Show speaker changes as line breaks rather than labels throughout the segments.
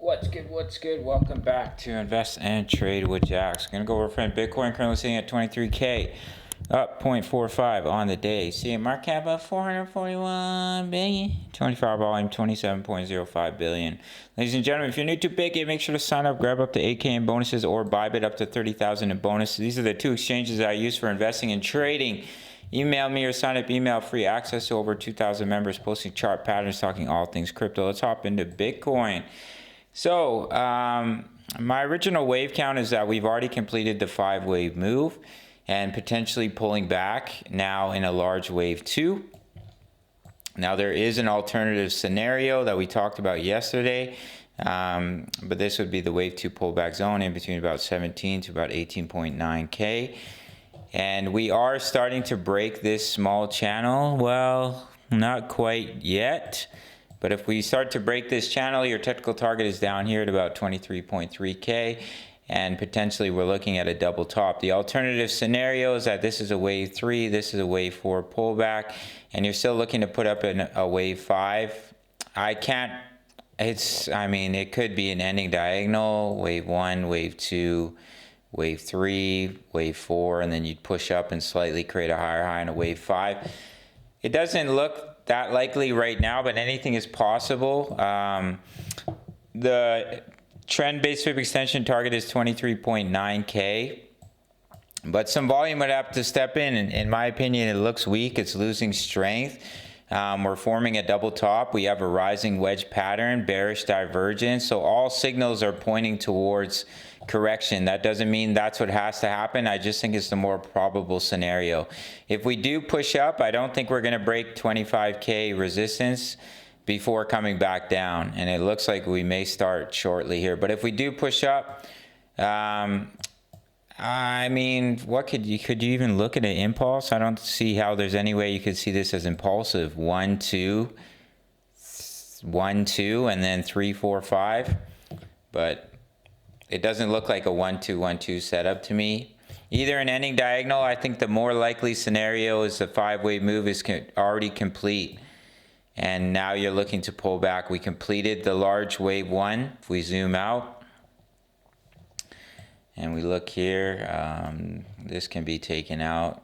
What's good? What's good? Welcome back to Invest and Trade with Jax. Gonna go over friend Bitcoin currently sitting at 23K, up 0.45 on the day. See market cap up 441 billion, 24 volume 27.05 billion. Ladies and gentlemen, if you're new to Bitcoin, make sure to sign up, grab up to 8K in bonuses or Bybit up to 30,000 in bonuses. These are the two exchanges that I use for investing and trading. Email me or sign up, email free access to over 2,000 members, posting chart patterns, talking all things crypto. Let's hop into Bitcoin. So my original wave count is that we've already completed the 5-wave move and potentially pulling back now in a large wave 2. Now there is an alternative scenario that we talked about yesterday, but this would be the wave 2 pullback zone in between about 17 to about 18.9K. And we are starting to break this small channel. Well, not quite yet. But if we start to break this channel, your technical target is down here at about 23.3K, and potentially we're looking at a double top. The alternative scenario is that this is a wave 3, this is a wave 4 pullback, and you're still looking to put up a wave 5. It could be an ending diagonal, wave 1, wave 2, wave 3, wave 4, and then you'd push up and slightly create a higher high in a wave 5. It doesn't look that likely right now, but anything is possible. The trend-based SWIP extension target is 23.9K, but some volume would have to step in. In my opinion, it looks weak. It's losing strength. We're forming a double top. We have a rising wedge pattern, bearish divergence. So all signals are pointing towards correction. That doesn't mean that's what has to happen. I just think it's the more probable scenario. If we do push up, I don't think we're going to break 25K resistance before coming back down. And it looks like we may start shortly here. But if we do push up, what could you even look at an impulse? I don't see how there's any way you could see this as impulsive. 1, 2, 1, 2, and then 3, 4, 5. But it doesn't look like a 1, 2, 1, 2 setup to me. Either an ending diagonal. I think the more likely scenario is the 5-wave move is already complete. And now you're looking to pull back. We completed the large wave 1. If we zoom out and we look here, this can be taken out.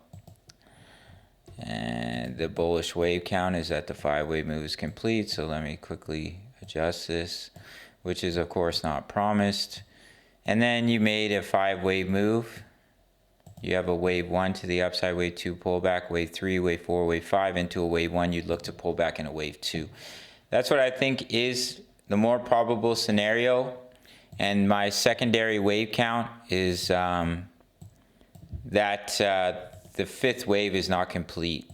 And the bullish wave count is that the 5-wave move is complete. So let me quickly adjust this, which is of course not promised. And then you made a 5-wave move. You have a wave 1 to the upside, wave 2 pullback, wave 3, wave 4, wave 5 into a wave 1. You'd look to pull back in a wave 2. That's what I think is the more probable scenario. And my secondary wave count is that the 5th wave is not complete.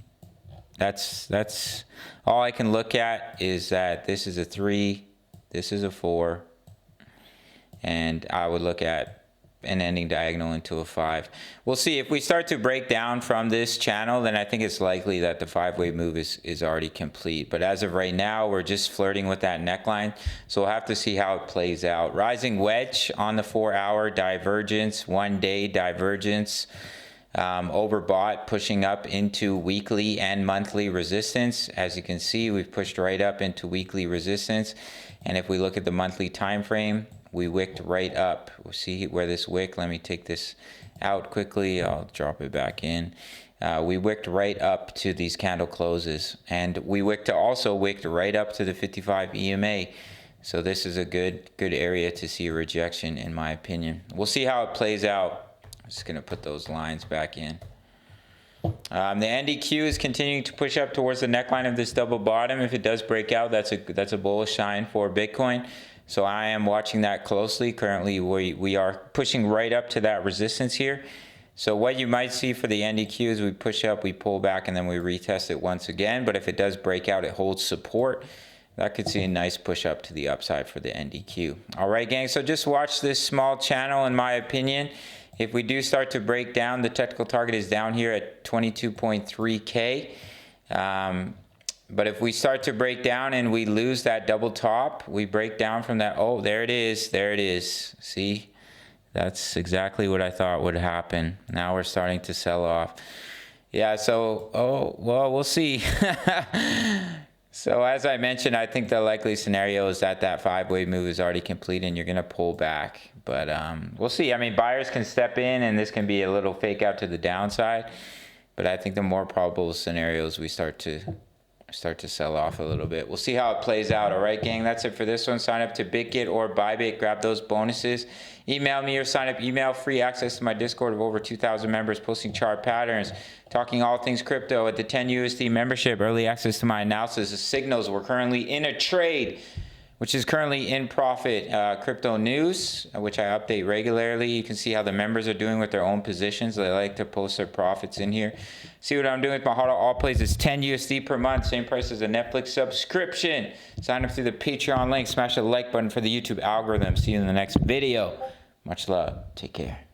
That's all I can look at, is that this is a 3, this is a 4. And I would look at an ending diagonal into a 5. We'll see. If we start to break down from this channel, then I think it's likely that the 5-wave move is already complete. But as of right now, we're just flirting with that neckline. So we'll have to see how it plays out. Rising wedge on the 4-hour divergence, 1-day divergence. Overbought, pushing up into weekly and monthly resistance. As you can see, we've pushed right up into weekly resistance. And if we look at the monthly time frame, we wicked right up. We'll see where this wick. Let me take this out quickly. I'll drop it back in. We wicked right up to these candle closes, and we also wicked right up to the 55 EMA. So this is a good area to see a rejection, in my opinion. We'll see how it plays out. I'm just gonna put those lines back in. The NDQ is continuing to push up towards the neckline of this double bottom. If it does break out, that's a bullish sign for Bitcoin. So I am watching that closely. Currently, we are pushing right up to that resistance here. So what you might see for the NDQ is we push up, we pull back, and then we retest it once again. But if it does break out, it holds support. That could see a nice push up to the upside for the NDQ. All right, gang. So just watch this small channel, in my opinion. If we do start to break down, the technical target is down here at 22.3K. But if we start to break down and we lose that double top, we break down from that. Oh, there it is. There it is. See, that's exactly what I thought would happen. Now we're starting to sell off. Yeah, so, we'll see. So as I mentioned, I think the likely scenario is that that 5-wave move is already complete and you're going to pull back. But we'll see. I mean, buyers can step in and this can be a little fake out to the downside. But I think the more probable scenarios we start to sell off a little bit. We'll see how it plays out. All right, gang, that's it for this one. Sign up to BitGet or Bybit. Grab those bonuses. Email me or sign up email. Free access to my Discord of over 2,000 members, posting chart patterns, talking all things crypto at the 10 USD membership, early access to my analysis of signals. We're currently in a trade, which is currently in profit. Crypto news, which I update regularly. You can see how the members are doing with their own positions. They like to post their profits in here. See what I'm doing with my HODL all plays. It's 10 USD per month, same price as a Netflix subscription. Sign up through the Patreon link. Smash the like button for the YouTube algorithm. See you in the next video. Much love. Take care.